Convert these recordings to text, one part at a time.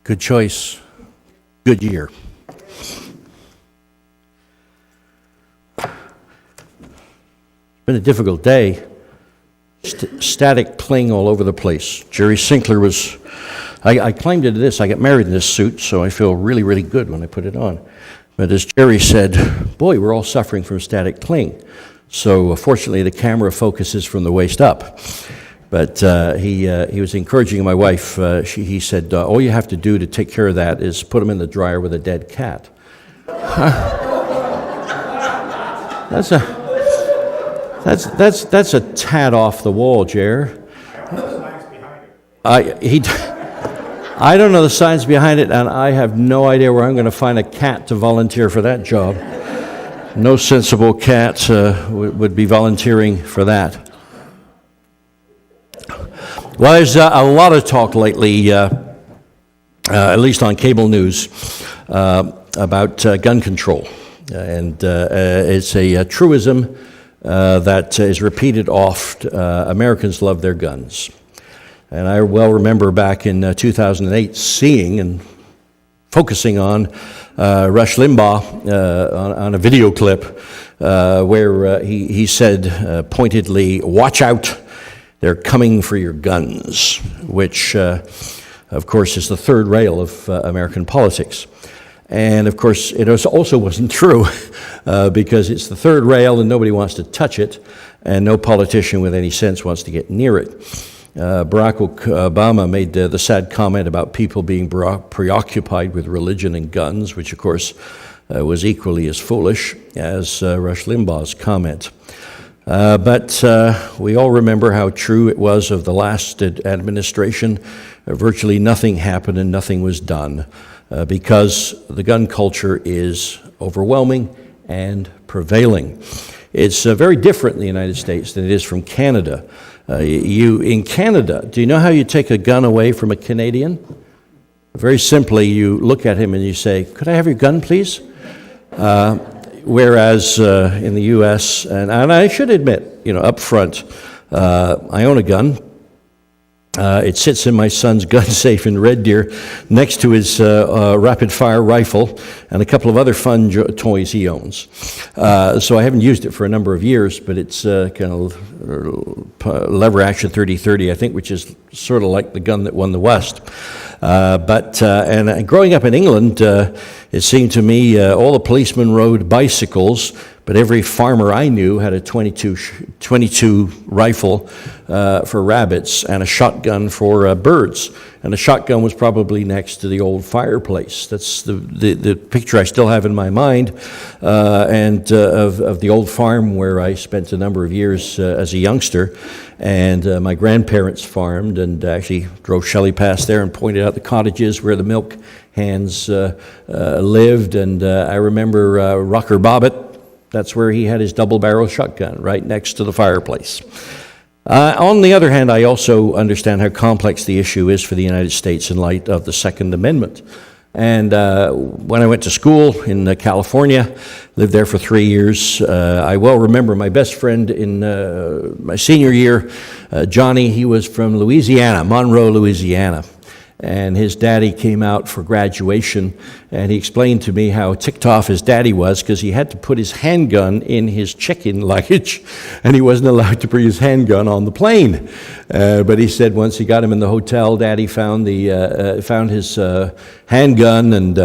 Good choice. Good year. It's been a difficult day. Static cling all over the place. Jerry Sinkler was, I claimed it this, I got married in this suit, so I feel really, really good when I put it on. But as Jerry said, boy, we're all suffering from static cling. So fortunately, the camera focuses from the waist up. But he was encouraging my wife. He said, all you have to do to take care of that is put him in the dryer with a dead cat. That's a tad off the wall, Jer. I don't know the science behind it, and I have no idea where I'm going to find a cat to volunteer for that job. No sensible cat would be volunteering for that. Well, there's a lot of talk lately, at least on cable news, about gun control. And it's a truism that is repeated oft. Americans love their guns. And I well remember back in 2008 seeing and focusing on Rush Limbaugh on a video clip where he said pointedly, "Watch out, they're coming for your guns," which, of course, is the third rail of American politics. And, of course, it also wasn't true because it's the third rail and nobody wants to touch it, and no politician with any sense wants to get near it. Barack Obama made the sad comment about people being preoccupied with religion and guns, which, of course, was equally as foolish as Rush Limbaugh's comment. But we all remember how true it was of the last administration. Virtually nothing happened and nothing was done because the gun culture is overwhelming and prevailing. It's very different in the United States than it is from Canada. In Canada, do you know how you take a gun away from a Canadian? Very simply, you look at him and you say, "Could I have your gun, please?" Whereas in the U.S., and I should admit, up front, I own a gun. It sits in my son's gun safe in Red Deer next to his rapid-fire rifle and a couple of other fun toys he owns. So I haven't used it for a number of years, but it's kind of lever action 30-30, I think, which is sort of like the gun that won the West. And growing up in England, it seemed to me all the policemen rode bicycles, but every farmer I knew had a 22 rifle for rabbits and a shotgun for birds. And the shotgun was probably next to the old fireplace. That's the picture I still have in my mind, and of the old farm where I spent a number of years as a youngster. And my grandparents farmed and actually drove Shelley past there and pointed out the cottages where the milk hands lived. And I remember Rocker Bobbitt. That's where he had his double-barrel shotgun, right next to the fireplace. On the other hand, I also understand how complex the issue is for the United States in light of the Second Amendment. And when I went to school in California, lived there for 3 years, I well remember my best friend in my senior year, Johnny. He was from Louisiana, Monroe, Louisiana. And his daddy came out for graduation, and he explained to me how ticked off his daddy was because he had to put his handgun in his check-in luggage, and he wasn't allowed to bring his handgun on the plane. But he said once he got him in the hotel, Daddy found his handgun and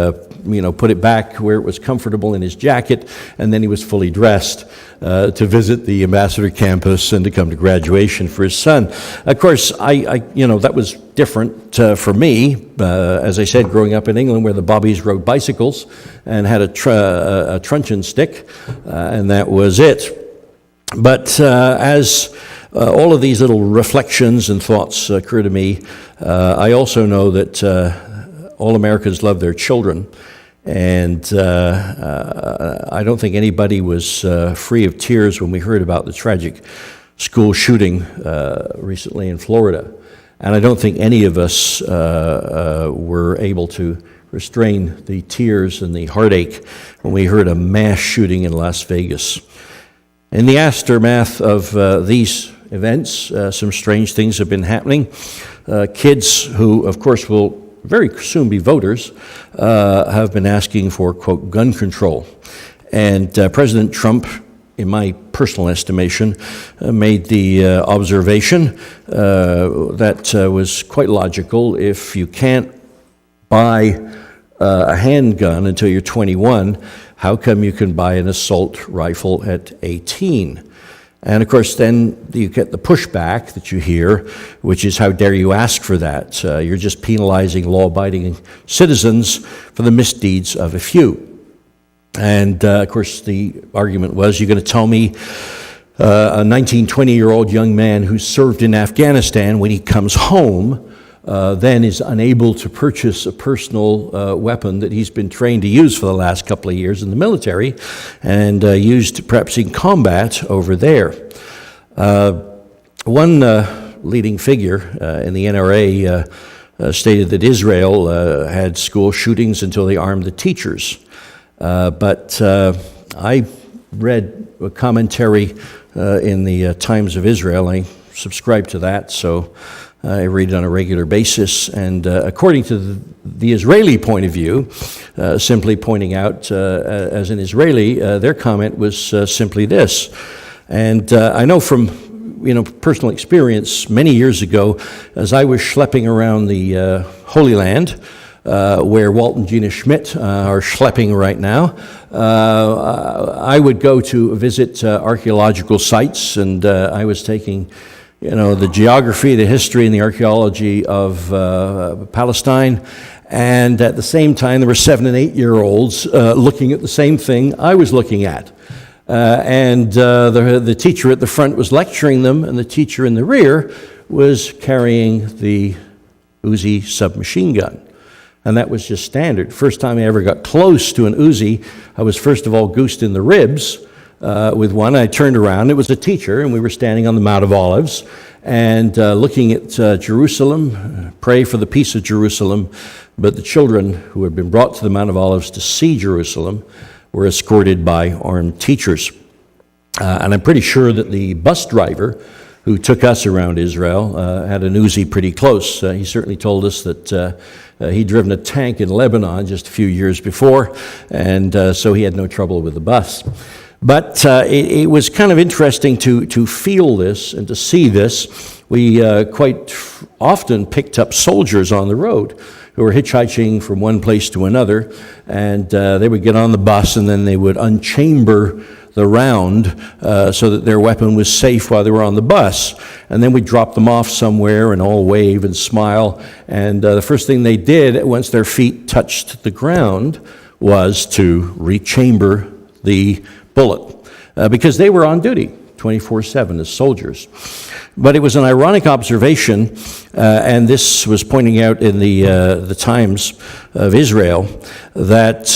put it back where it was comfortable in his jacket, and then he was fully dressed to visit the Ambassador campus and to come to graduation for his son. Of course, that was different for me. As I said, growing up in England where the bobbies rode bicycles and had a truncheon stick, and that was it. But as all of these little reflections and thoughts occur to me, I also know that all Americans love their children. And I don't think anybody was free of tears when we heard about the tragic school shooting recently in Florida. And I don't think any of us were able to restrain the tears and the heartache when we heard a mass shooting in Las Vegas. In the aftermath of these events, some strange things have been happening. Kids who, of course, will very soon be voters, have been asking for, quote, gun control. And President Trump, in my personal estimation, made the observation that was quite logical. If you can't buy a handgun until you're 21, how come you can buy an assault rifle at 18? And of course, then you get the pushback that you hear, which is, how dare you ask for that? You're just penalizing law-abiding citizens for the misdeeds of a few. And of course, the argument was, you're going to tell me a 19, 20-year-old young man who served in Afghanistan, when he comes home, then is unable to purchase a personal weapon that he's been trained to use for the last couple of years in the military and used perhaps in combat over there. One leading figure in the NRA stated that Israel had school shootings until they armed the teachers. But I read a commentary in the Times of Israel. I subscribe to that, so I read it on a regular basis. And according to the Israeli point of view, simply pointing out, as an Israeli, their comment was simply this. And I know from personal experience, many years ago, as I was schlepping around the Holy Land, where Walt and Gina Schmidt are schlepping right now, I would go to visit archaeological sites, and I was taking the geography, the history, and the archaeology of Palestine. And at the same time, there were 7- and 8-year-olds looking at the same thing I was looking at. And the teacher at the front was lecturing them, and the teacher in the rear was carrying the Uzi submachine gun. And that was just standard. First time I ever got close to an Uzi, I was first of all goosed in the ribs with one. I turned around, it was a teacher, and we were standing on the Mount of Olives and looking at Jerusalem, pray for the peace of Jerusalem. But the children who had been brought to the Mount of Olives to see Jerusalem were escorted by armed teachers. And I'm pretty sure that the bus driver who took us around Israel had an Uzi pretty close. He certainly told us that he'd driven a tank in Lebanon just a few years before, and so he had no trouble with the bus. But it was kind of interesting to feel this and to see this. We quite often picked up soldiers on the road who were hitchhiking from one place to another, and they would get on the bus and then they would unchamber the round so that their weapon was safe while they were on the bus. And then we'd drop them off somewhere and all wave and smile. And the first thing they did once their feet touched the ground was to rechamber the bullet because they were on duty 24/7 as soldiers. But it was an ironic observation, and this was pointing out in the Times of Israel, that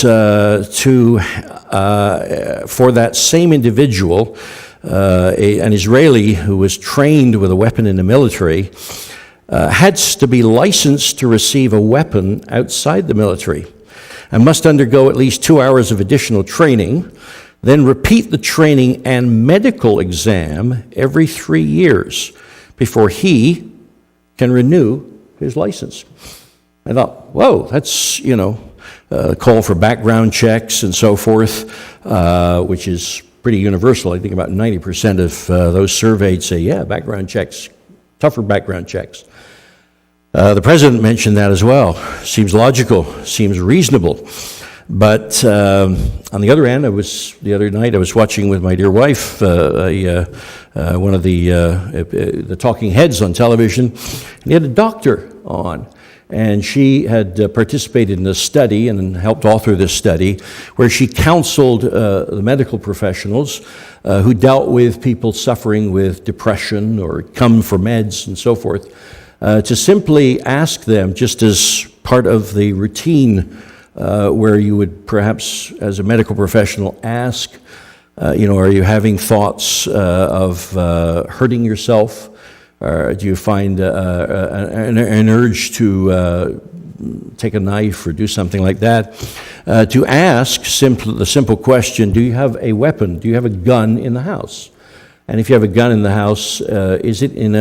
for that same individual, an Israeli who was trained with a weapon in the military, had to be licensed to receive a weapon outside the military and must undergo at least 2 hours of additional training, then repeat the training and medical exam every 3 years before he can renew his license. I thought, whoa, that's, call for background checks and so forth, which is pretty universal. I think about 90% of those surveyed say, yeah, background checks, tougher background checks. The president mentioned that as well. Seems logical, seems reasonable. But on the other hand, the other night I was watching with my dear wife one of the talking heads on television, and he had a doctor on. And she had participated in a study and helped author this study where she counseled the medical professionals who dealt with people suffering with depression or come for meds and so forth, to simply ask them, just as part of the routine where you would perhaps, as a medical professional, ask, are you having thoughts of hurting yourself? Or do you find an urge to take a knife or do something like that? To ask the simple question, do you have a weapon? Do you have a gun in the house? And if you have a gun in the house, is it in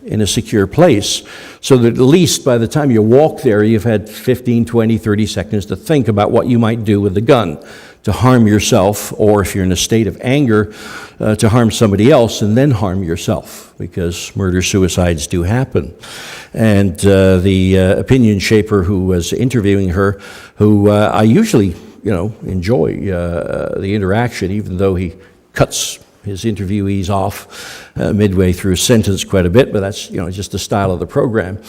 in a secure place, so that at least by the time you walk there, you've had 15, 20, 30 seconds to think about what you might do with the gun to harm yourself, or if you're in a state of anger, to harm somebody else and then harm yourself, because murder-suicides do happen. And the opinion shaper who was interviewing her, who I usually, enjoy the interaction, even though he cuts his interviewees off midway through a sentence quite a bit, but that's, just the style of the program.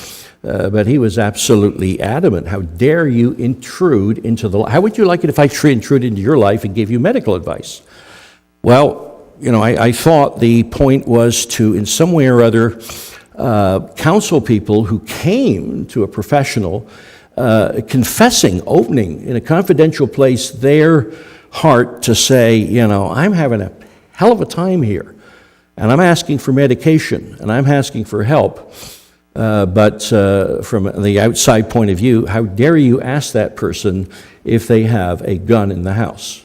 But he was absolutely adamant. How dare you intrude into the... How would you like it if I intrude into your life and gave you medical advice? Well, I thought the point was to, in some way or other, counsel people who came to a professional confessing, opening in a confidential place their heart to say, I'm having a hell of a time here, and I'm asking for medication, and I'm asking for help. But from the outside point of view, how dare you ask that person if they have a gun in the house?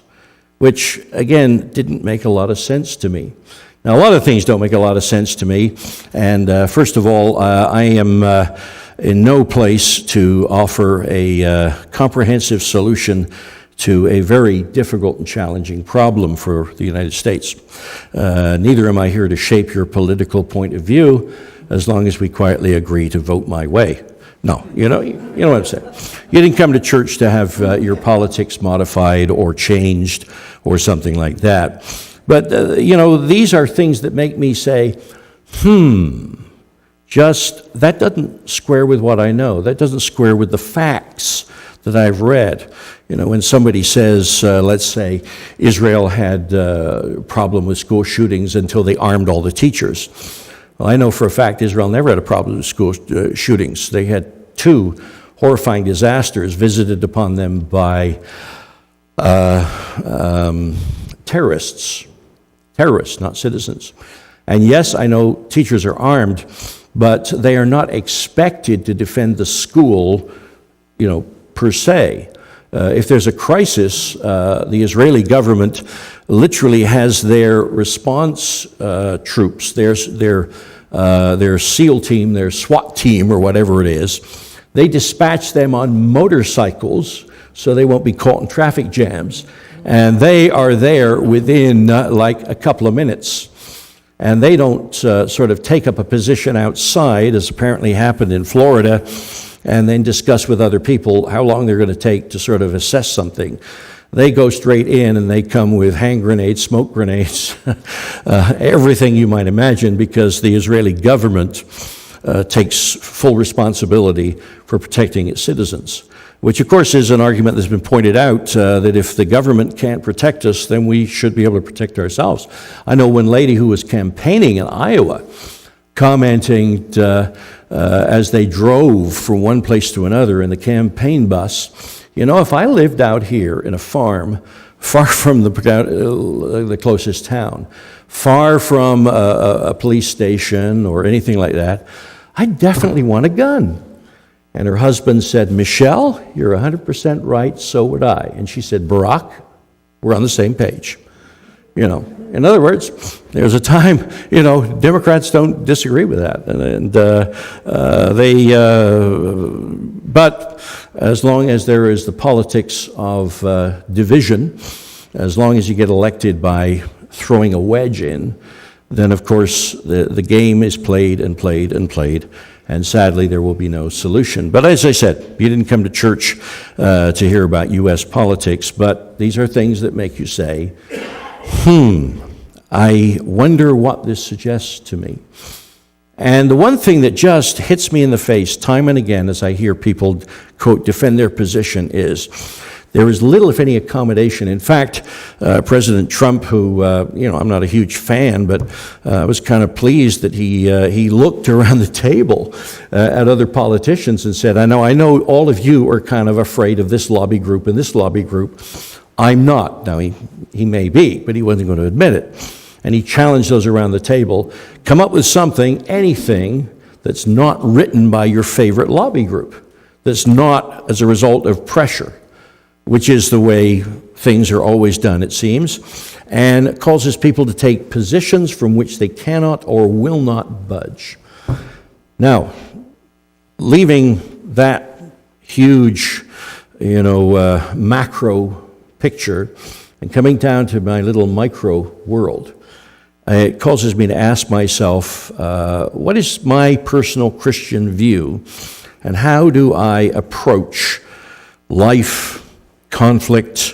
Which, again, didn't make a lot of sense to me. Now, a lot of things don't make a lot of sense to me, and first of all, I am in no place to offer a comprehensive solution to a very difficult and challenging problem for the United States. Neither am I here to shape your political point of view, as long as we quietly agree to vote my way. No, you know what I'm saying. You didn't come to church to have your politics modified or changed or something like that. But, these are things that make me say, that doesn't square with what I know. That doesn't square with the facts that I've read. When somebody says, let's say, Israel had a problem with school shootings until they armed all the teachers. Well, I know for a fact Israel never had a problem with school shootings. They had 2 horrifying disasters visited upon them by terrorists, not citizens. And yes, I know teachers are armed, but they are not expected to defend the school, per se. If there's a crisis, the Israeli government literally has their response troops, their SEAL team, their SWAT team, or whatever it is. They dispatch them on motorcycles so they won't be caught in traffic jams. And they are there within a couple of minutes. And they don't sort of take up a position outside, as apparently happened in Florida, and then discuss with other people how long they're going to take to sort of assess something. They go straight in, and they come with hand grenades, smoke grenades, everything you might imagine, because the Israeli government takes full responsibility for protecting its citizens, which, of course, is an argument that's been pointed out, that if the government can't protect us, then we should be able to protect ourselves. I know one lady who was campaigning in Iowa, commenting as they drove from one place to another in the campaign bus, if I lived out here in a farm, far from the closest town, far from a police station or anything like that, I definitely want a gun. And her husband said, Michelle, you're 100% right, so would I. And she said, Barack, we're on the same page. In other words, there's a time, Democrats don't disagree with that. But as long as there is the politics of division, as long as you get elected by throwing a wedge in, then of course the game is played and played and played, and sadly there will be no solution. But as I said, you didn't come to church to hear about U.S. politics, but these are things that make you say, I wonder what this suggests to me. And the one thing that just hits me in the face time and again as I hear people, quote, defend their position is there is little, if any, accommodation. In fact, President Trump, who, I'm not a huge fan, but I was kind of pleased that he looked around the table at other politicians and said, I know all of you are kind of afraid of this lobby group and this lobby group. I'm not. Now, he may be, but he wasn't going to admit it. And he challenged those around the table, come up with something, anything, that's not written by your favorite lobby group, that's not as a result of pressure, which is the way things are always done, it seems, and it causes people to take positions from which they cannot or will not budge. Now, leaving that huge, macro picture and coming down to my little micro world, it causes me to ask myself, what is my personal Christian view, and how do I approach life, conflict,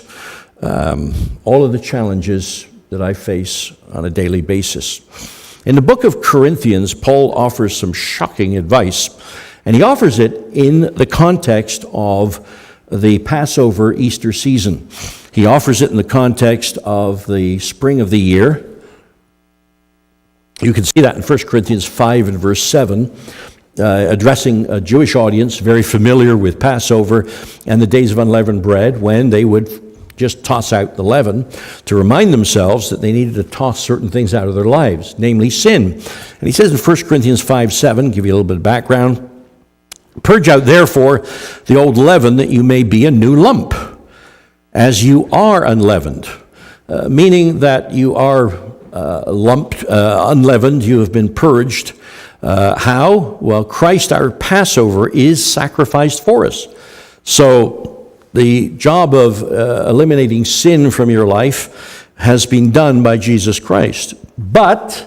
all of the challenges that I face on a daily basis? In the book of Corinthians, Paul offers some shocking advice, and he offers it in the context of the Passover Easter season. He offers it in the context of the spring of the year. You can see that in 1 Corinthians 5 and verse 7, addressing a Jewish audience very familiar with Passover and the days of unleavened bread, when they would just toss out the leaven to remind themselves that they needed to toss certain things out of their lives, namely sin. And he says in 1 Corinthians 5:7, give you a little bit of background, "Purge out therefore the old leaven, that you may be a new lump, as you are unleavened," meaning that you are unleavened, you have been purged. How? Well, Christ, our Passover, is sacrificed for us. So the job of eliminating sin from your life has been done by Jesus Christ. But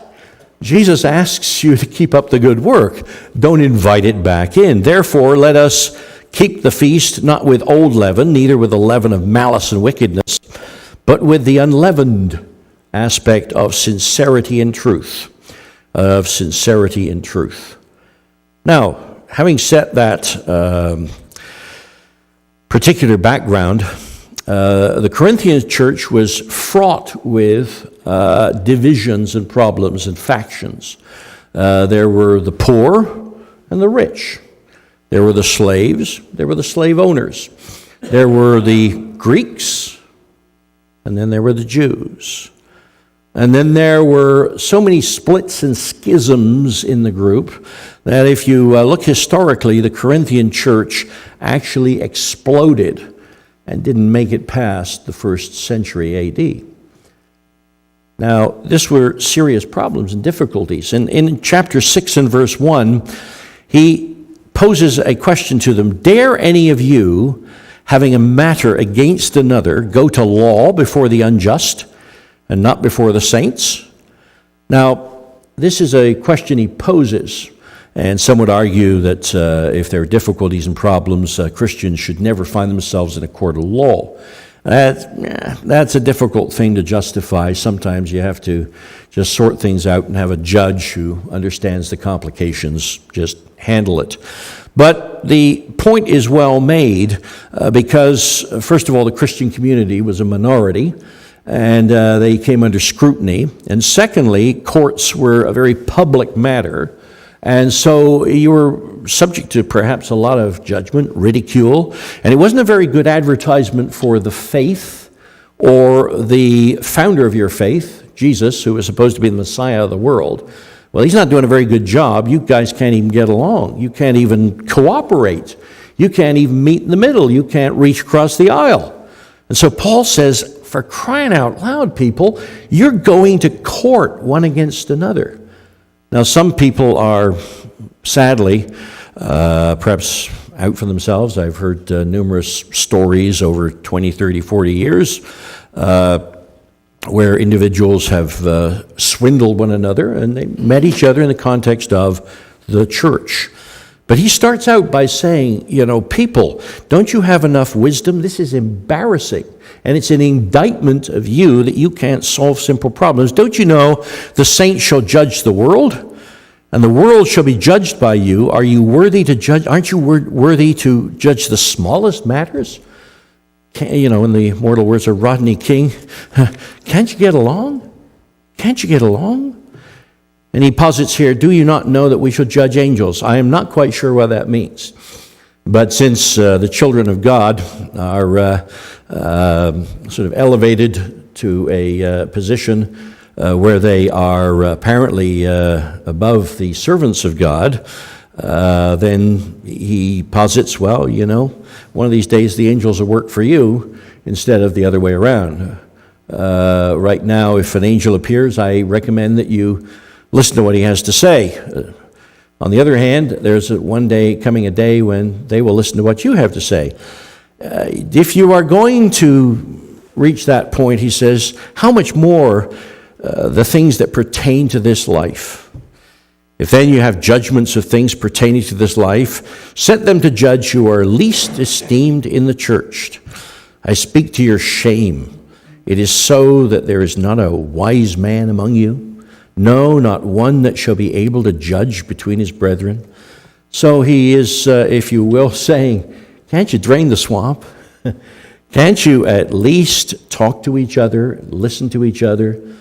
Jesus asks you to keep up the good work. Don't invite it back in. Therefore, let us keep the feast not with old leaven, neither with the leaven of malice and wickedness, but with the unleavened aspect of sincerity and truth. Now, having set that particular background, the Corinthian church was fraught with divisions and problems and factions. There were the poor and the rich. There were the slaves. There were the slave owners. There were the Greeks, and then there were the Jews. And then there were so many splits and schisms in the group that if you look historically, the Corinthian church actually exploded and didn't make it past the first century A.D. Now, this were serious problems and difficulties. And in chapter 6 and verse 1, he poses a question to them: "Dare any of you, having a matter against another, go to law before the unjust, and not before the saints?" Now, this is a question he poses, and some would argue that if there are difficulties and problems, Christians should never find themselves in a court of law. That's a difficult thing to justify. Sometimes you have to just sort things out and have a judge who understands the complications just handle it. But the point is well made because, first of all, the Christian community was a minority, and they came under scrutiny. And secondly, courts were a very public matter, and so you were subject to perhaps a lot of judgment, ridicule, and it wasn't a very good advertisement for the faith or the founder of your faith, Jesus, who was supposed to be the Messiah of the world. Well, he's not doing a very good job. You guys can't even get along. You can't even cooperate. You can't even meet in the middle. You can't reach across the aisle. And so Paul says, for crying out loud, people, you're going to court one against another. Now, some people are, sadly, perhaps out for themselves. I've heard numerous stories over 20, 30, 40 years where individuals have swindled one another, and they met each other in the context of the church. But he starts out by saying, people, don't you have enough wisdom? This is embarrassing, and it's an indictment of you that you can't solve simple problems. Don't you know the saints shall judge the world, and the world shall be judged by you? Are you worthy to judge? Aren't you worthy to judge the smallest matters? In the immortal words of Rodney King, can't you get along? Can't you get along? And he posits here, do you not know that we shall judge angels? I am not quite sure what that means. But since the children of God are sort of elevated to a position where they are apparently above the servants of God, then he posits, well, one of these days the angels will work for you instead of the other way around. Right now, if an angel appears, I recommend that you listen to what he has to say. On the other hand, there's one day coming a day when they will listen to what you have to say. If you are going to reach that point, he says, how much more the things that pertain to this life? If then you have judgments of things pertaining to this life, set them to judge who are least esteemed in the church. I speak to your shame. It is so that there is not a wise man among you, no, not one that shall be able to judge between his brethren. So he is, if you will, saying, can't you drain the swamp? Can't you at least talk to each other, listen to each other?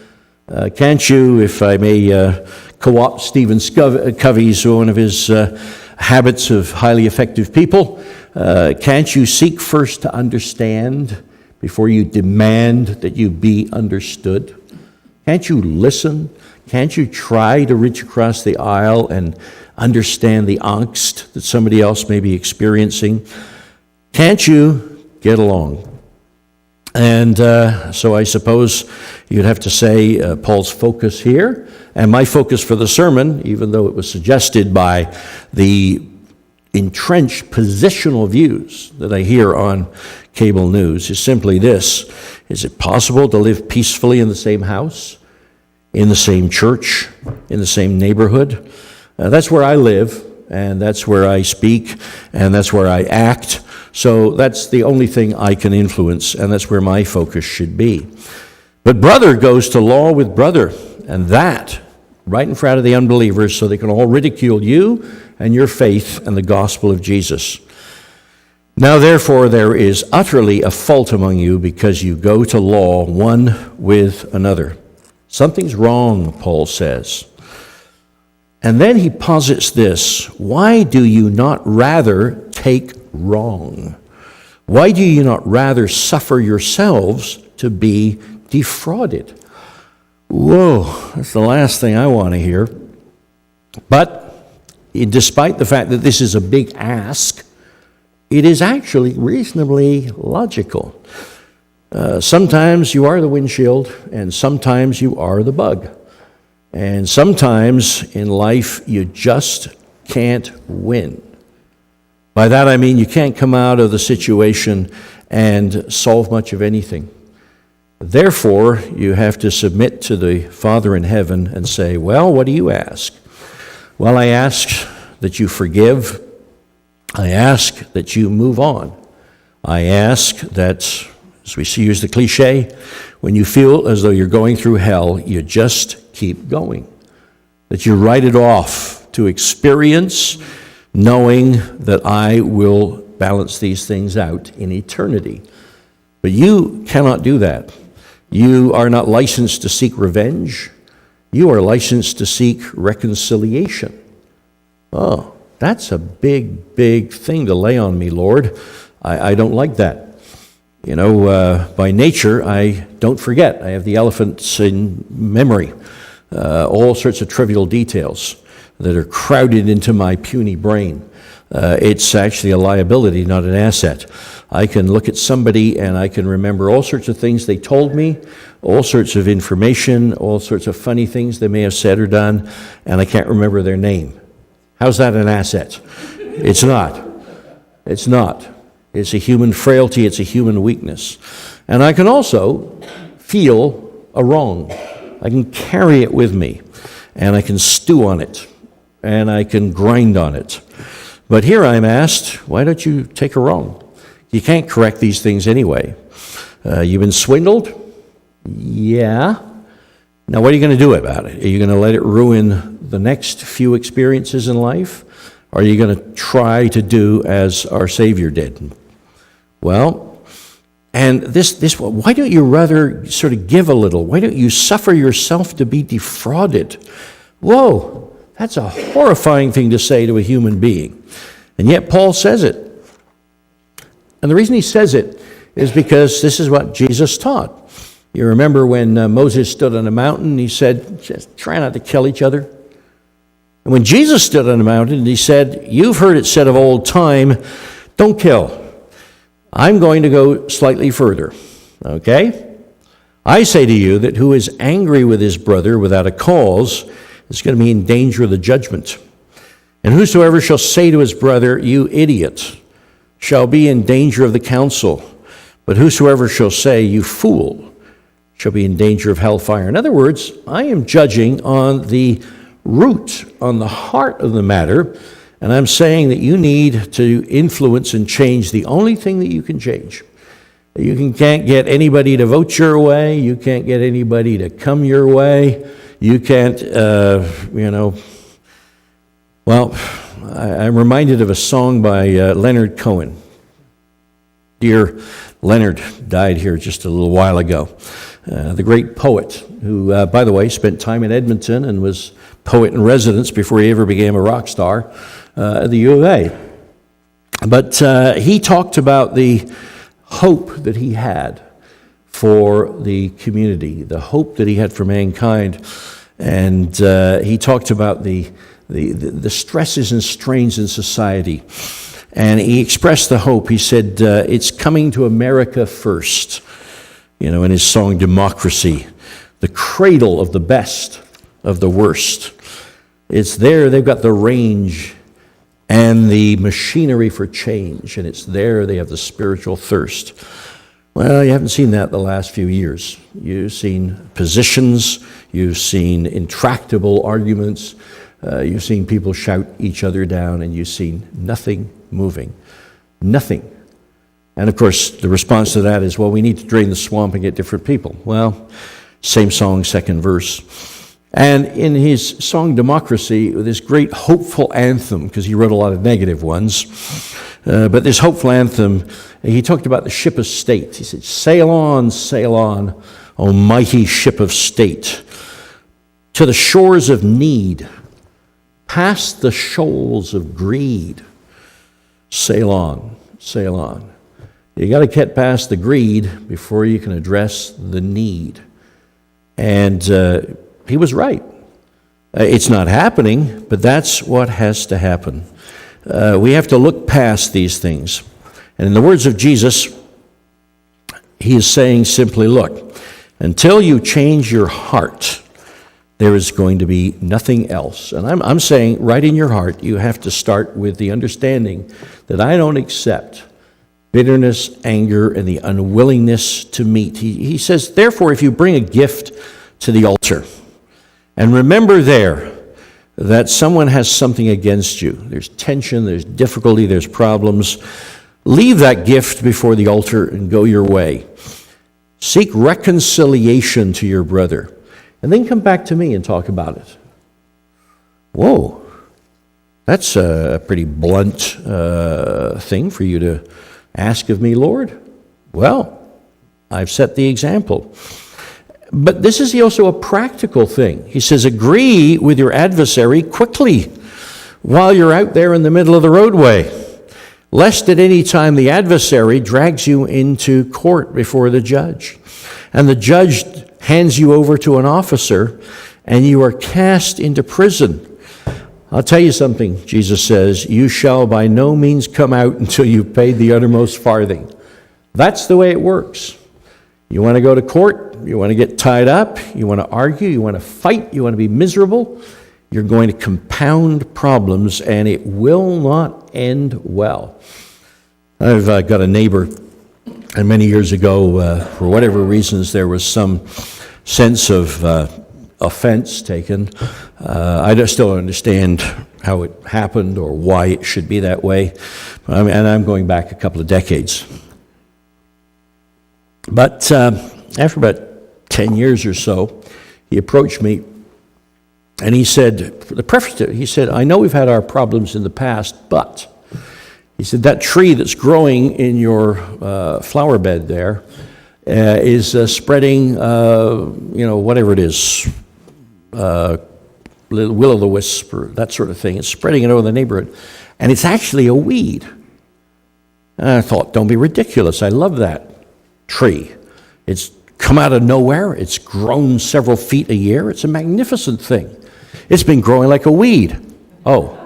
Can't you, if I may co-opt Stephen Covey's, one of his habits of highly effective people, can't you seek first to understand before you demand that you be understood? Can't you listen? Can't you try to reach across the aisle and understand the angst that somebody else may be experiencing? Can't you get along? And so I suppose you'd have to say Paul's focus here, and my focus for the sermon, even though it was suggested by the entrenched positional views that I hear on cable news, is simply this. Is it possible to live peacefully in the same house, in the same church, in the same neighborhood? That's where I live, and that's where I speak, and that's where I act. So that's the only thing I can influence, and that's where my focus should be. But brother goes to law with brother, and that right in front of the unbelievers, so they can all ridicule you and your faith and the gospel of Jesus. Now therefore there is utterly a fault among you, because you go to law one with another. Something's wrong, Paul says. And then he posits this: why do you not rather take wrong? Why do you not rather suffer yourselves to be defrauded? Whoa, that's the last thing I want to hear. But despite the fact that this is a big ask, it is actually reasonably logical. Sometimes you are the windshield, and sometimes you are the bug. And sometimes in life you just can't win. By that I mean you can't come out of the situation and solve much of anything. Therefore, you have to submit to the Father in heaven and say, well, what do you ask? Well, I ask that you forgive. I ask that you move on. I ask that, as we use the cliche, when you feel as though you're going through hell, you just keep going. That you write it off to experience, knowing that I will balance these things out in eternity. But you cannot do that. You are not licensed to seek revenge. You are licensed to seek reconciliation. Oh, that's a big, big thing to lay on me, Lord. I don't like that. You know, by nature, I don't forget. I have the elephants in memory. All sorts of trivial details that are crowded into my puny brain. It's actually a liability, not an asset. I can look at somebody and I can remember all sorts of things they told me, all sorts of information, all sorts of funny things they may have said or done, and I can't remember their name. How's that an asset? It's not. It's not. It's a human frailty. It's a human weakness. And I can also feel a wrong. I can carry it with me, and I can stew on it, and I can grind on it. But here I'm asked, why don't you take a wrong? You can't correct these things anyway. You've been swindled? Yeah. Now what are you going to do about it? Are you going to let it ruin the next few experiences in life? Or are you going to try to do as our Savior did? Well, and this, why don't you rather sort of give a little? Why don't you suffer yourself to be defrauded? Whoa, that's a horrifying thing to say to a human being. And yet Paul says it. And the reason he says it is because this is what Jesus taught. You remember when Moses stood on a mountain, he said, just try not to kill each other. And when Jesus stood on a mountain, he said, you've heard it said of old time, don't kill. I'm going to go slightly further, okay? I say to you that who is angry with his brother without a cause is going to be in danger of the judgment. And whosoever shall say to his brother, you idiot, shall be in danger of the council. But whosoever shall say, you fool, shall be in danger of hellfire. In other words, I am judging on the root, on the heart of the matter, and I'm saying that you need to influence and change the only thing that you can change. Can't get anybody to vote your way. You can't get anybody to come your way. You can't, Well, I'm reminded of a song by Leonard Cohen. Dear Leonard died here just a little while ago. The great poet who, by the way, spent time in Edmonton and was poet in residence before he ever became a rock star at the U of A. But he talked about the hope that he had for the community, the hope that he had for mankind. And he talked about the stresses and strains in society. And he expressed the hope. He said, it's coming to America first. In his song, Democracy, the cradle of the best of the worst. It's there, they've got the range and the machinery for change, and it's there they have the spiritual thirst. Well, you haven't seen that the last few years. You've seen positions, you've seen intractable arguments, you've seen people shout each other down, and you've seen nothing moving. Nothing. And of course, the response to that is, well, we need to drain the swamp and get different people. Well, same song, second verse. And in his song Democracy, this great hopeful anthem, because he wrote a lot of negative ones, but this hopeful anthem, he talked about the ship of state. He said, sail on, O mighty ship of state, to the shores of need, past the shoals of greed. Sail on, sail on. You got to get past the greed before you can address the need. And he was right. It's not happening, but that's what has to happen. We have to look past these things. And in the words of Jesus, he is saying simply, look, until you change your heart, there is going to be nothing else. And I'm saying right in your heart, you have to start with the understanding that I don't accept bitterness, anger, and the unwillingness to meet. He says, therefore, if you bring a gift to the altar, and remember there that someone has something against you, there's tension, there's difficulty, there's problems, leave that gift before the altar and go your way. Seek reconciliation to your brother, and then come back to me and talk about it. Whoa, that's a pretty blunt thing for you to ask of me, Lord. Well, I've set the example. But this is also a practical thing. He says, agree with your adversary quickly while you're out there in the middle of the roadway, lest at any time the adversary drags you into court before the judge, and the judge hands you over to an officer, and you are cast into prison. I'll tell you something, Jesus says, you shall by no means come out until you've paid the uttermost farthing. That's the way it works. You want to go to court, you want to get tied up, you want to argue, you want to fight, you want to be miserable, you're going to compound problems, and it will not end well. I've got a neighbor, and many years ago, for whatever reasons, there was some sense of offense taken. I just don't understand how it happened or why it should be that way. And I'm going back a couple of decades. But after about 10 years or so, he approached me and he said, for the preface to it, he said, I know we've had our problems in the past, but he said, that tree that's growing in your flower bed there is spreading, whatever it is, will-o'-the-wisp or that sort of thing. It's spreading it over the neighborhood. And it's actually a weed. And I thought, don't be ridiculous. I love that tree. It's come out of nowhere. It's grown several feet a year. It's a magnificent thing. It's been growing like a weed. Oh.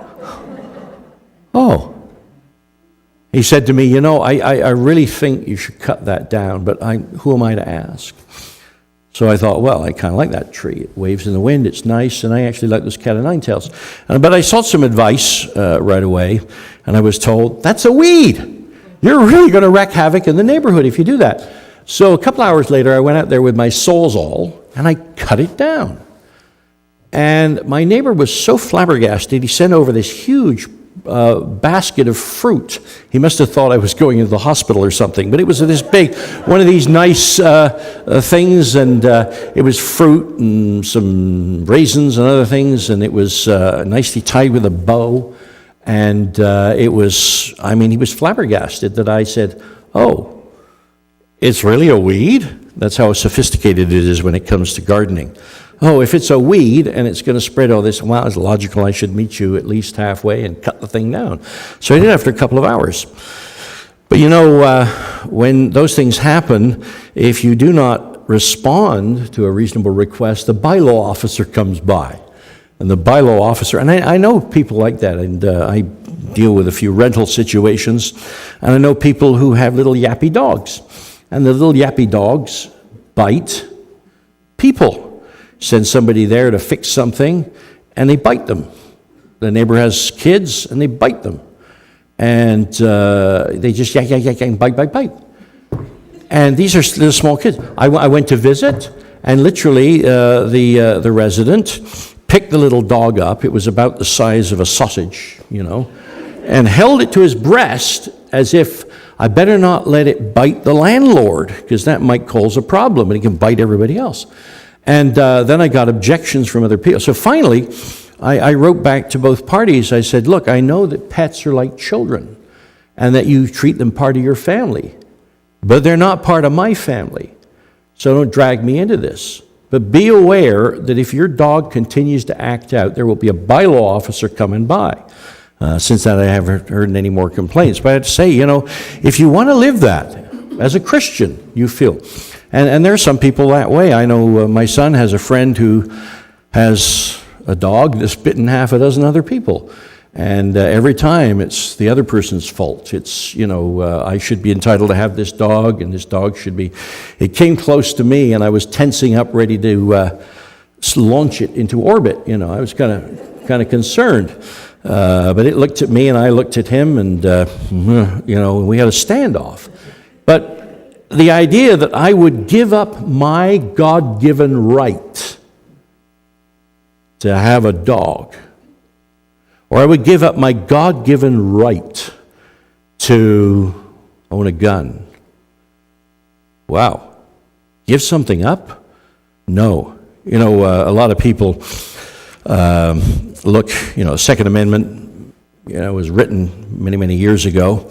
He said to me, I really think you should cut that down, but who am I to ask? So I thought, well, I kind of like that tree. It waves in the wind, it's nice, and I actually like those cat o' nine tails. But I sought some advice right away, and I was told, that's a weed. You're really going to wreak havoc in the neighborhood if you do that. So a couple hours later, I went out there with my Sawzall, and I cut it down. And my neighbor was so flabbergasted, he sent over this huge basket of fruit. He must have thought I was going into the hospital or something, but it was this big, one of these nice things, and it was fruit and some raisins and other things, and it was nicely tied with a bow, and he was flabbergasted that I said, oh, it's really a weed? That's how sophisticated it is when it comes to gardening. Oh, if it's a weed and it's going to spread all this, well, it's logical I should meet you at least halfway and cut the thing down. So I did it after a couple of hours. But when those things happen, if you do not respond to a reasonable request, the bylaw officer comes by. And the bylaw officer, and I know people like that, and I deal with a few rental situations, and I know people who have little yappy dogs. And the little yappy dogs bite people. Send somebody there to fix something, and they bite them. The neighbor has kids, and they bite them. And they just yak, bite. And these are little small kids. I went to visit, and literally the resident picked the little dog up. It was about the size of a sausage, and held it to his breast as if, I better not let it bite the landlord, because that might cause a problem, and it can bite everybody else. And then I got objections from other people. So finally, I wrote back to both parties. I said, look, I know that pets are like children and that you treat them part of your family, but they're not part of my family. So don't drag me into this. But be aware that if your dog continues to act out, there will be a bylaw officer coming by. Since that, I haven't heard any more complaints. But I have to say, if you want to live that as a Christian, you feel. And there are some people that way. I know my son has a friend who has a dog that's bitten half a dozen other people. And every time it's the other person's fault. It's, I should be entitled to have this dog, and this dog should be. It came close to me, and I was tensing up, ready to launch it into orbit. I was kind of concerned. But it looked at me, and I looked at him, and, we had a standoff. But the idea that I would give up my God-given right to have a dog, or I would give up my God-given right to own a gun. Wow. Give something up? No. A lot of people look, Second Amendment, was written many, many years ago,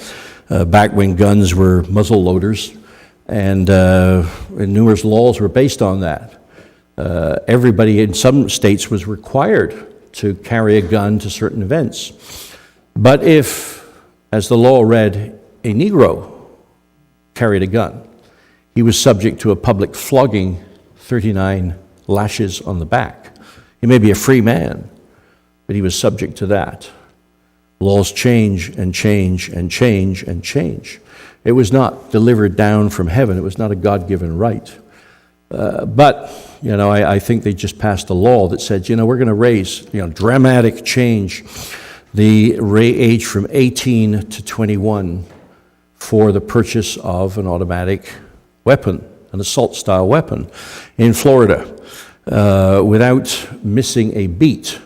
back when guns were muzzle loaders. And numerous laws were based on that. Everybody in some states was required to carry a gun to certain events. But if, as the law read, a Negro carried a gun, he was subject to a public flogging, 39 lashes on the back. He may be a free man, but he was subject to that. Laws change and change and change and change. It was not delivered down from heaven. It was not a God-given right. But I think they just passed a law that said, we're going to raise, dramatic change, the age from 18 to 21 for the purchase of an automatic weapon, an assault-style weapon in Florida, without missing a beat.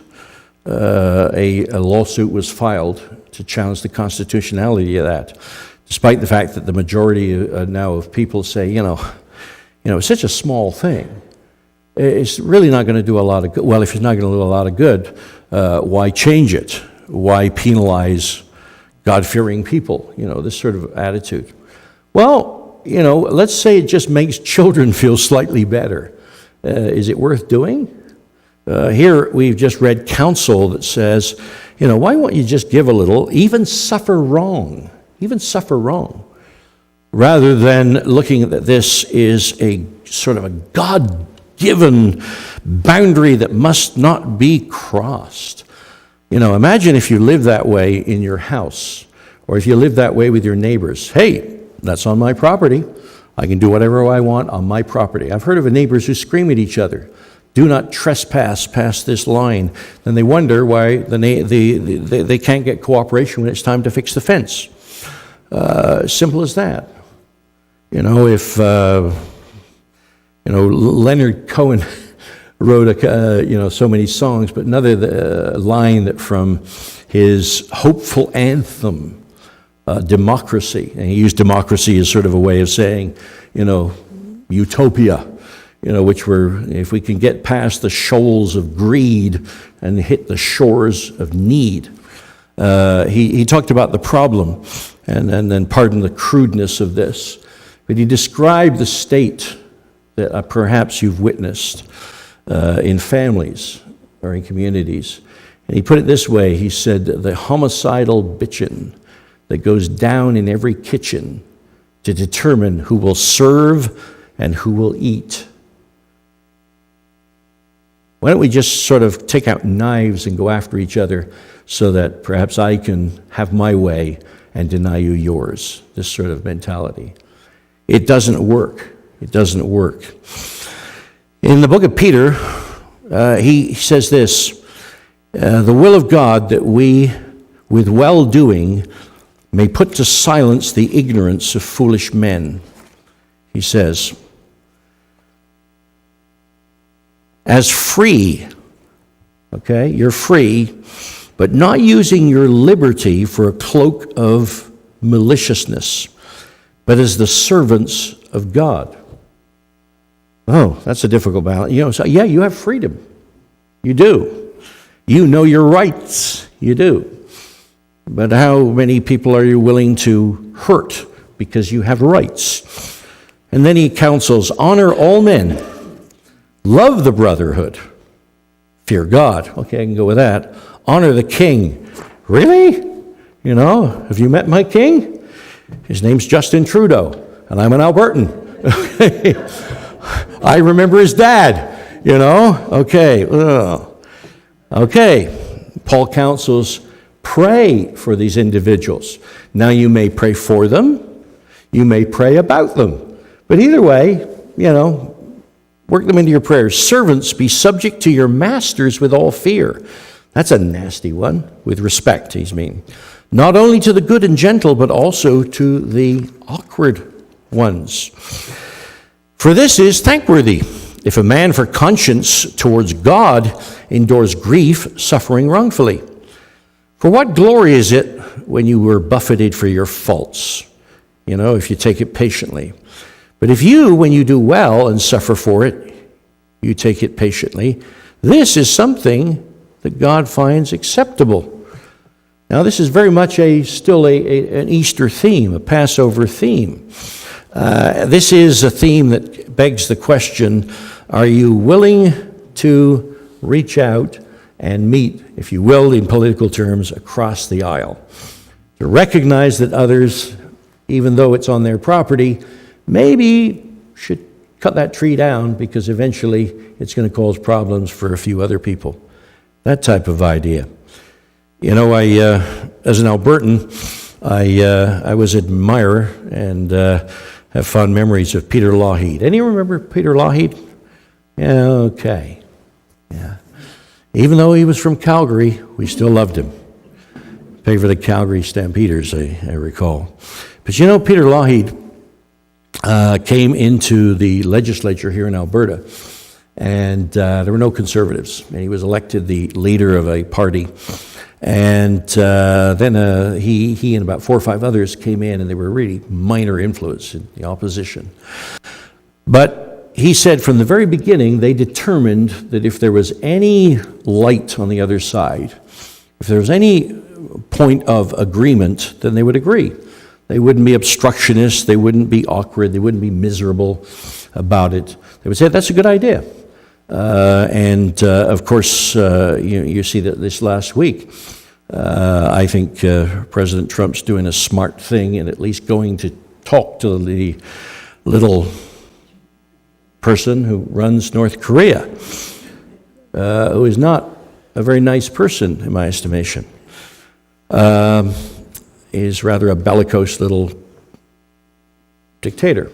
A lawsuit was filed to challenge the constitutionality of that, despite the fact that the majority now of people say, it's such a small thing. It's really not going to do a lot of good. Well, if it's not going to do a lot of good, why change it? Why penalize God-fearing people? This sort of attitude. Well, let's say it just makes children feel slightly better. Is it worth doing? Here we've just read counsel that says, why won't you just give a little, even suffer wrong, rather than looking at that this is a sort of a God-given boundary that must not be crossed. Imagine if you live that way in your house, or if you live that way with your neighbors. Hey, that's on my property. I can do whatever I want on my property. I've heard of neighbors who scream at each other, do not trespass past this line. Then they wonder why they can't get cooperation when it's time to fix the fence. Simple as that. You know, if Leonard Cohen wrote so many songs, but another line that from his hopeful anthem, Democracy, and he used democracy as sort of a way of saying, utopia, which if we can get past the shoals of greed and hit the shores of need. He talked about the problem, and then pardon the crudeness of this, but he described the state that perhaps you've witnessed in families or in communities. And he put it this way, he said, the homicidal bitchin' that goes down in every kitchen to determine who will serve and who will eat. Why don't we just sort of take out knives and go after each other so that perhaps I can have my way and deny you yours? This sort of mentality. It doesn't work. It doesn't work. In the book of Peter, he says this, the will of God that we, with well-doing, may put to silence the ignorance of foolish men. He says, as free, okay, you're free, but not using your liberty for a cloak of maliciousness, but as the servants of God. Oh, that's a difficult balance. So yeah, you have freedom. You do. You know your rights. You do. But how many people are you willing to hurt because you have rights? And then he counsels, honor all men, love the brotherhood, fear God. Okay, I can go with that. Honor the king. Really? Have you met my king? His name's Justin Trudeau, and I'm an Albertan. I remember his dad, Okay. Okay. Paul counsels, pray for these individuals. Now you may pray for them, you may pray about them. But either way, work them into your prayers. Servants, be subject to your masters with all fear. That's a nasty one. With respect, he's mean. Not only to the good and gentle, but also to the awkward ones. For this is thankworthy, if a man for conscience towards God endures grief, suffering wrongfully. For what glory is it when you were buffeted for your faults? If you take it patiently. But if you, when you do well and suffer for it, you take it patiently, this is something that God finds acceptable. Now, this is very much still an Easter theme, a Passover theme. This is a theme that begs the question, are you willing to reach out and meet, if you will, in political terms, across the aisle? To recognize that others, even though it's on their property, maybe should cut that tree down because eventually it's going to cause problems for a few other people. That type of idea. As an Albertan, I was an admirer and have fond memories of Peter Lougheed. Any remember Peter Lougheed? Yeah, okay. Yeah. Even though he was from Calgary, we still loved him. Paid for the Calgary Stampeders, I recall. But Peter Lougheed came into the legislature here in Alberta, and there were no conservatives, and he was elected the leader of a party. And then he and about 4 or 5 others came in, and they were really minor influence in the opposition. But he said from the very beginning, they determined that if there was any light on the other side, if there was any point of agreement, then they would agree. They wouldn't be obstructionists, they wouldn't be awkward, they wouldn't be miserable about it. They would say, that's a good idea. Of course, you see that this last week, I think President Trump's doing a smart thing and at least going to talk to the little person who runs North Korea, who is not a very nice person in my estimation. Is rather a bellicose little dictator.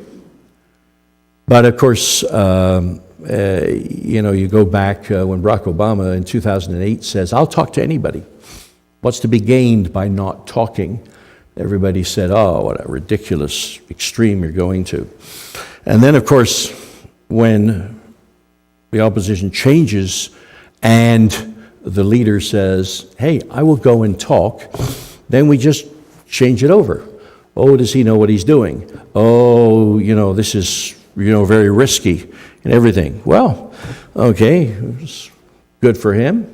But of course, you go back when Barack Obama in 2008 says, "I'll talk to anybody. What's to be gained by not talking?" Everybody said, "Oh, what a ridiculous extreme you're going to." And then, of course, when the opposition changes and the leader says, "Hey, I will go and talk," then we just change it over. Oh, does he know what he's doing? Oh, this is, very risky and everything. Well, okay, it's good for him.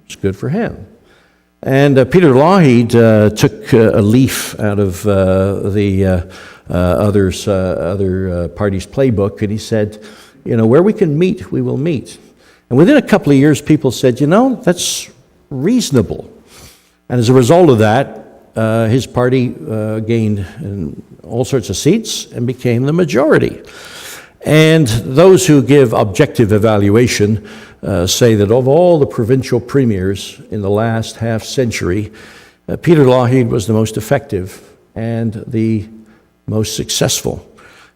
It's good for him. And Peter Lougheed took a leaf out of the other party's playbook, and he said, where we can meet, we will meet. And within a couple of years, people said, that's reasonable. And as a result of that, his party gained all sorts of seats and became the majority. And those who give objective evaluation say that of all the provincial premiers in the last half century, Peter Lougheed was the most effective and the most successful.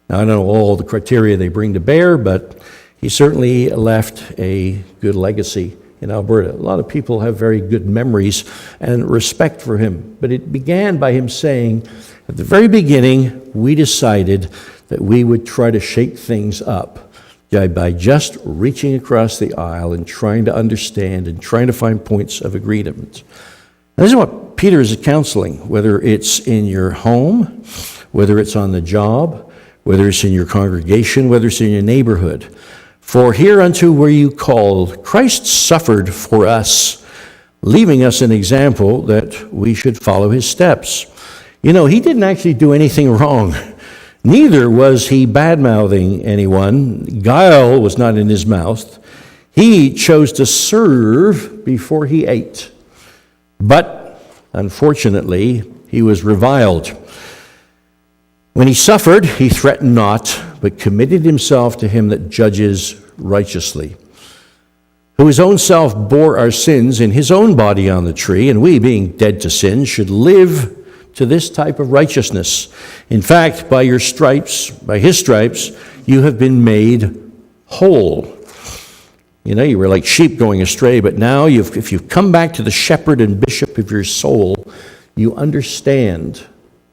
Now, I don't know all the criteria they bring to bear, but he certainly left a good legacy in Alberta. A lot of people have very good memories and respect for him. But it began by him saying, at the very beginning, we decided that we would try to shake things up by just reaching across the aisle and trying to understand and trying to find points of agreement. And this is what Peter is counseling, whether it's in your home, whether it's on the job, whether it's in your congregation, whether it's in your neighborhood. For hereunto were you called. Christ suffered for us, leaving us an example that we should follow his steps. He didn't actually do anything wrong. Neither was he bad-mouthing anyone. Guile was not in his mouth. He chose to serve before he ate. But, unfortunately, he was reviled. When he suffered, he threatened not, but committed himself to him that judges righteously, who his own self bore our sins in his own body on the tree, and we, being dead to sin, should live to this type of righteousness. In fact, by his stripes, you have been made whole. You were like sheep going astray, but now if you've come back to the shepherd and bishop of your soul, you understand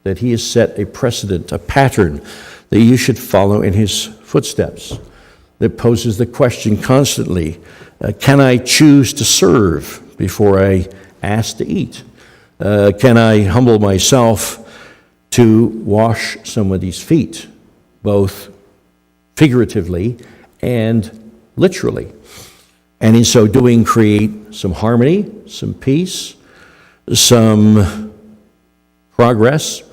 that he has set a precedent, a pattern that you should follow in his footsteps. That poses the question constantly, can I choose to serve before I ask to eat? Can I humble myself to wash somebody's feet, both figuratively and literally? And in so doing, create some harmony, some peace, some progress,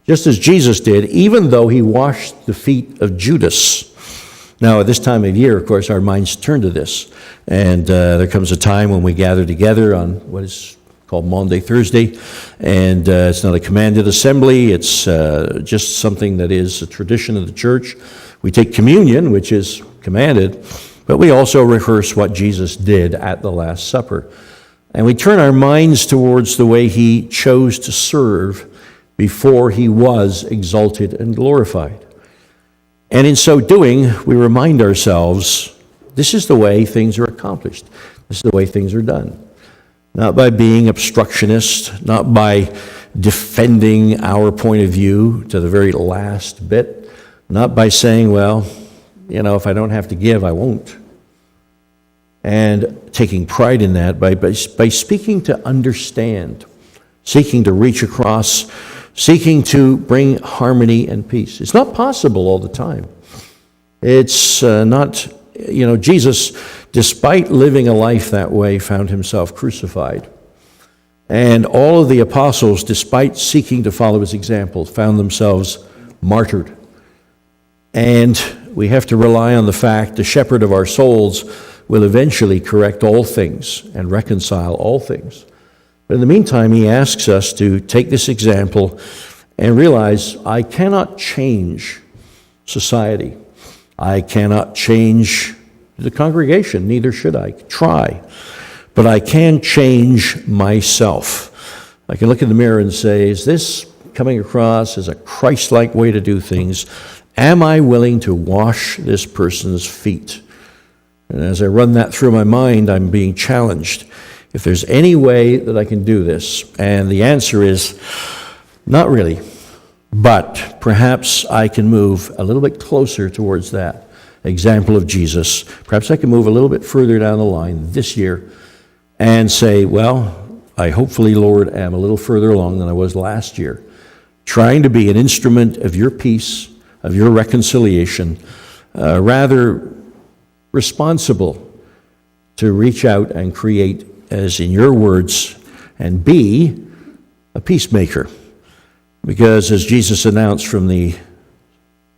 just as Jesus did, even though he washed the feet of Judas. Now, at this time of year, of course, our minds turn to this. And there comes a time when we gather together on what is called Maundy Thursday, and it's not a commanded assembly, it's just something that is a tradition of the church. We take communion, which is commanded, but we also rehearse what Jesus did at the Last Supper. And we turn our minds towards the way he chose to serve before he was exalted and glorified. And in so doing, we remind ourselves, this is the way things are accomplished. This is the way things are done. Not by being obstructionist, not by defending our point of view to the very last bit, not by saying, well, if I don't have to give, I won't. And taking pride in that by speaking to understand, seeking to reach across, seeking to bring harmony and peace. It's not possible all the time. It's not, Jesus, despite living a life that way, found himself crucified. And all of the apostles, despite seeking to follow his example, found themselves martyred. And we have to rely on the fact the shepherd of our souls will eventually correct all things and reconcile all things. But in the meantime, he asks us to take this example and realize I cannot change society. I cannot change the congregation, neither should I try. But I can change myself. I can look in the mirror and say, is this coming across as a Christ-like way to do things? Am I willing to wash this person's feet? And as I run that through my mind, I'm being challenged. If there's any way that I can do this, and the answer is not really, but perhaps I can move a little bit closer towards that example of Jesus. Perhaps I can move a little bit further down the line this year and say, well, I hopefully, Lord, am a little further along than I was last year, trying to be an instrument of your peace, of your reconciliation, rather responsible to reach out and create, as in your words, and be a peacemaker. Because as Jesus announced from the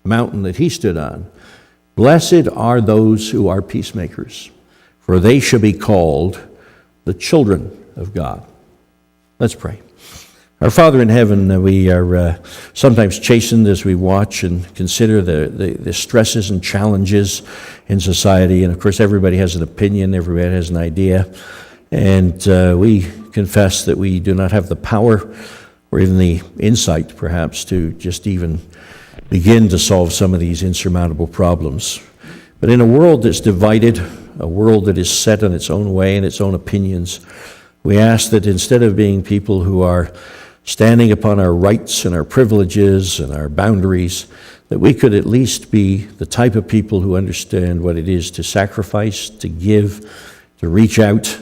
mountain that he stood on, blessed are those who are peacemakers, for they shall be called the children of God. Let's pray. Our Father in heaven, we are sometimes chastened as we watch and consider the stresses and challenges in society. And of course, everybody has an opinion, everybody has an idea. And we confess that we do not have the power or even the insight, perhaps, to just even begin to solve some of these insurmountable problems. But in a world that's divided, a world that is set in its own way and its own opinions, we ask that instead of being people who are standing upon our rights and our privileges and our boundaries, that we could at least be the type of people who understand what it is to sacrifice, to give, to reach out,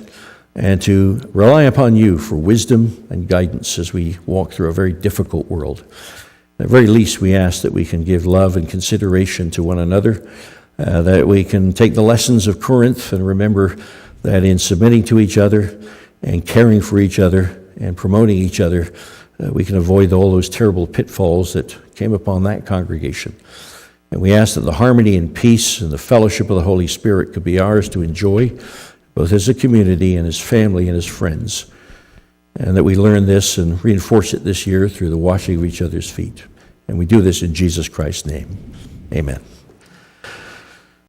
and to rely upon you for wisdom and guidance as we walk through a very difficult world. At the very least, we ask that we can give love and consideration to one another, that we can take the lessons of Corinth and remember that in submitting to each other and caring for each other and promoting each other, we can avoid all those terrible pitfalls that came upon that congregation. And we ask that the harmony and peace and the fellowship of the Holy Spirit could be ours to enjoy, both as a community and as family and as friends. And that we learn this and reinforce it this year through the washing of each other's feet. And we do this in Jesus Christ's name. Amen.